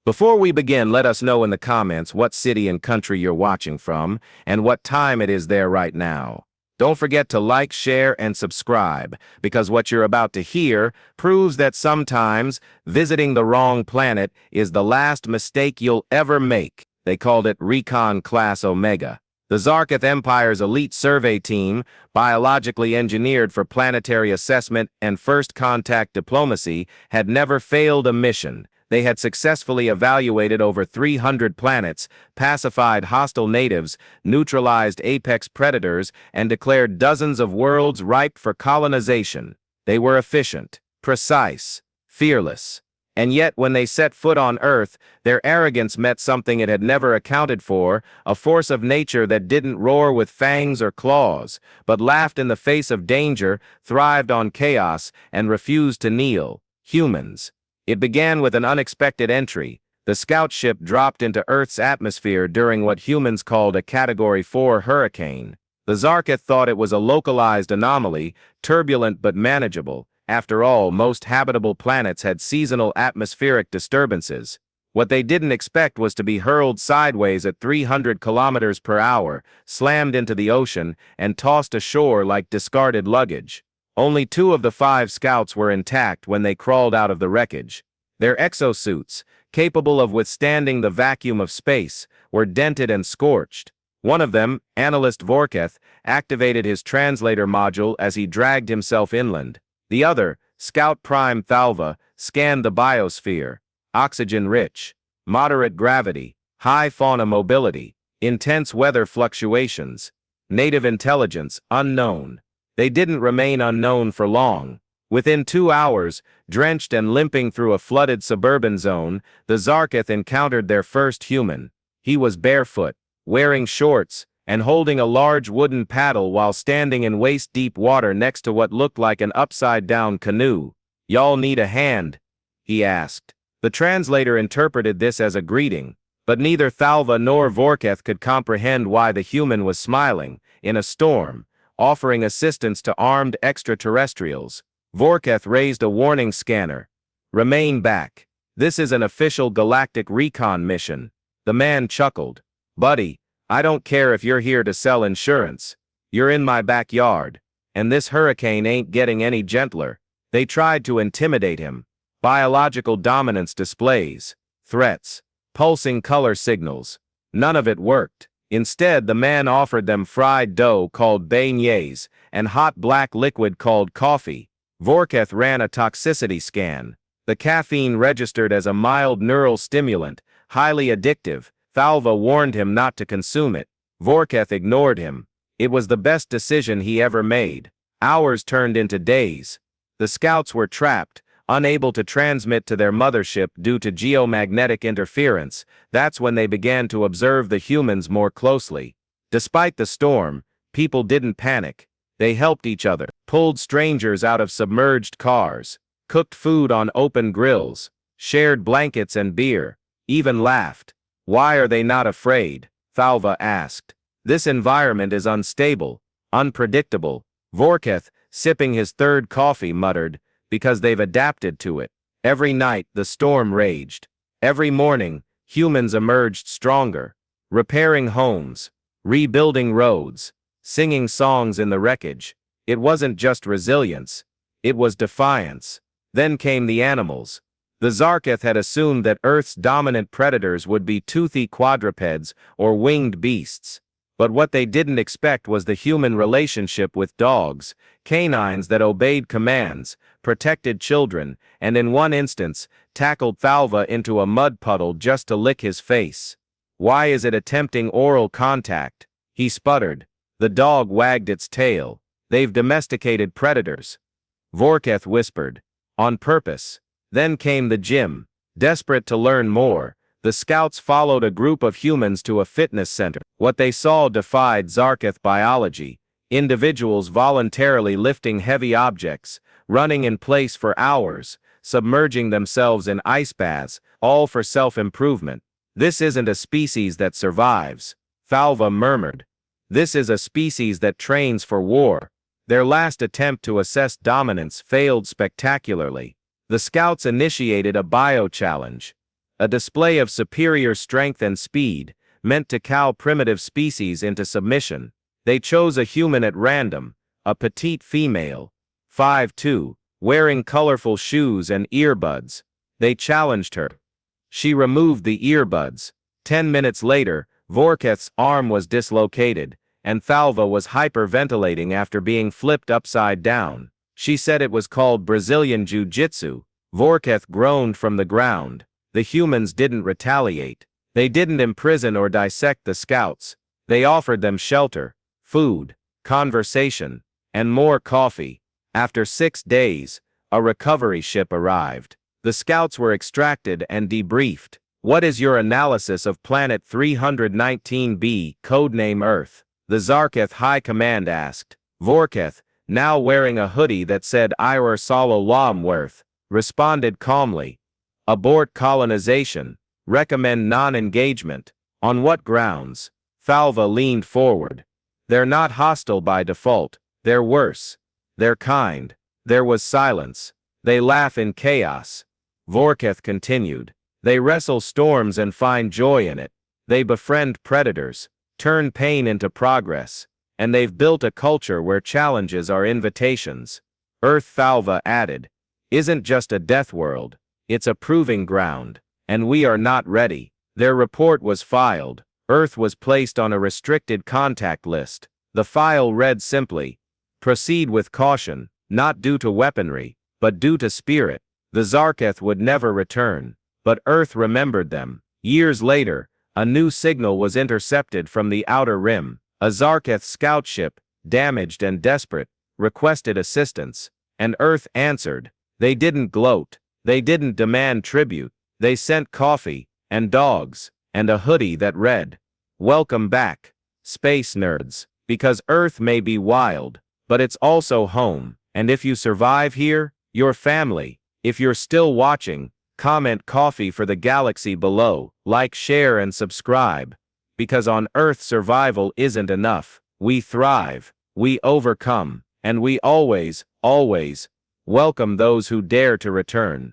Before we begin, let us know in the comments what city and country you're watching from and what time it is there right now. Don't forget to like, share, and subscribe, because what you're about to hear proves that sometimes visiting the wrong planet is the last mistake you'll ever make. They called it Recon Class Omega. The Zarketh Empire's elite survey team, biologically engineered for planetary assessment and first contact diplomacy, had never failed a mission. They had successfully evaluated over 300 planets, pacified hostile natives, neutralized apex predators, and declared dozens of worlds ripe for colonization. They were efficient, precise, fearless. And yet, when they set foot on Earth, their arrogance met something it had never accounted for, a force of nature that didn't roar with fangs or claws, but laughed in the face of danger, thrived on chaos, and refused to kneel. Humans. It began with an unexpected entry. The scout ship dropped into Earth's atmosphere during what humans called a Category 4 hurricane. The Zarketh thought it was a localized anomaly, turbulent but manageable. After all, most habitable planets had seasonal atmospheric disturbances. What they didn't expect was to be hurled sideways at 300 kilometers per hour, slammed into the ocean, and tossed ashore like discarded luggage. Only 2 of the 5 scouts were intact when they crawled out of the wreckage. Their exosuits, capable of withstanding the vacuum of space, were dented and scorched. One of them, Analyst Vorketh, activated his translator module as he dragged himself inland. The other, Scout Prime Thalva, scanned the biosphere. Oxygen-rich, moderate gravity, high fauna mobility, intense weather fluctuations. Native intelligence, unknown. They didn't remain unknown for long. Within 2 hours, drenched and limping through a flooded suburban zone, the Zarketh encountered their first human. He was barefoot, wearing shorts, and holding a large wooden paddle while standing in waist-deep water next to what looked like an upside-down canoe. "Y'all need a hand?" he asked. The translator interpreted this as a greeting, but neither Thalva nor Vorketh could comprehend why the human was smiling, in a storm, offering assistance to armed extraterrestrials. Vorketh raised a warning scanner. "Remain back. This is an official galactic recon mission." The man chuckled. "Buddy, I don't care if you're here to sell insurance. You're in my backyard. And this hurricane ain't getting any gentler." They tried to intimidate him. Biological dominance displays, threats, pulsing color signals. None of it worked. Instead, the man offered them fried dough called beignets and hot black liquid called coffee. Vorketh ran a toxicity scan. The caffeine registered as a mild neural stimulant, highly addictive. Thalva warned him not to consume it. Vorketh ignored him. It was the best decision he ever made. Hours turned into days. The scouts were trapped, unable to transmit to their mothership due to geomagnetic interference. That's when they began to observe the humans more closely. Despite the storm, people didn't panic. They helped each other, pulled strangers out of submerged cars, cooked food on open grills, shared blankets and beer, even laughed. "Why are they not afraid?" Thalva asked. "This environment is unstable, unpredictable." Vorketh, sipping his third coffee, muttered, "Because they've adapted to it." Every night, the storm raged. Every morning, humans emerged stronger, repairing homes, rebuilding roads, singing songs in the wreckage. It wasn't just resilience, it was defiance. Then came the animals. The Zarketh had assumed that Earth's dominant predators would be toothy quadrupeds or winged beasts. But what they didn't expect was the human relationship with dogs, canines that obeyed commands, protected children, and in one instance, tackled Thalva into a mud puddle just to lick his face. "Why is it attempting oral contact?" he sputtered. The dog wagged its tail. "They've domesticated predators," Vorketh whispered. "On purpose." Then came the gym. Desperate to learn more, the scouts followed a group of humans to a fitness center. What they saw defied Zarketh biology. Individuals voluntarily lifting heavy objects, running in place for hours, submerging themselves in ice baths, all for self-improvement. "This isn't a species that survives," Thalva murmured. "This is a species that trains for war." Their last attempt to assess dominance failed spectacularly. The scouts initiated a bio-challenge. a display of superior strength and speed, meant to cow primitive species into submission. They chose a human at random, a petite female, 5'2", wearing colorful shoes and earbuds. They challenged her. She removed the earbuds. 10 minutes later, Vorketh's arm was dislocated, and Thalva was hyperventilating after being flipped upside down. She said it was called Brazilian Jiu-Jitsu. Vorketh groaned from the ground. The humans didn't retaliate. They didn't imprison or dissect the scouts. They offered them shelter, food, conversation, and more coffee. After 6 days, a recovery ship arrived. The scouts were extracted and debriefed. What is your analysis of Planet 319b, codename Earth? The Zarketh High Command asked. Vorketh, now wearing a hoodie that said Iwer Salam Worth, responded calmly. Abort colonization. Recommend non-engagement. On what grounds? Thalva leaned forward. They're not hostile by default. They're worse. They're kind. There was silence. They laugh in chaos. Vorketh continued. They wrestle storms and find joy in it. They befriend predators, turn pain into progress, and they've built a culture where challenges are invitations. Earth, Thalva added, isn't just a death world, it's a proving ground, and we are not ready. Their report was filed. Earth was placed on a restricted contact list. The file read simply, proceed with caution, not due to weaponry, but due to spirit. The Zarketh would never return. But Earth remembered them. Years later, a new signal was intercepted from the Outer Rim. A Zarketh scout ship, damaged and desperate, requested assistance, and Earth answered. They didn't gloat. They didn't demand tribute. They sent coffee, and dogs, and a hoodie that read, welcome back, space nerds, because Earth may be wild, but it's also home, and if you survive here, you're family. If you're still watching, comment coffee for the galaxy below, like, share, and subscribe. Because on Earth survival isn't enough. We thrive, we overcome, and we always, always welcome those who dare to return.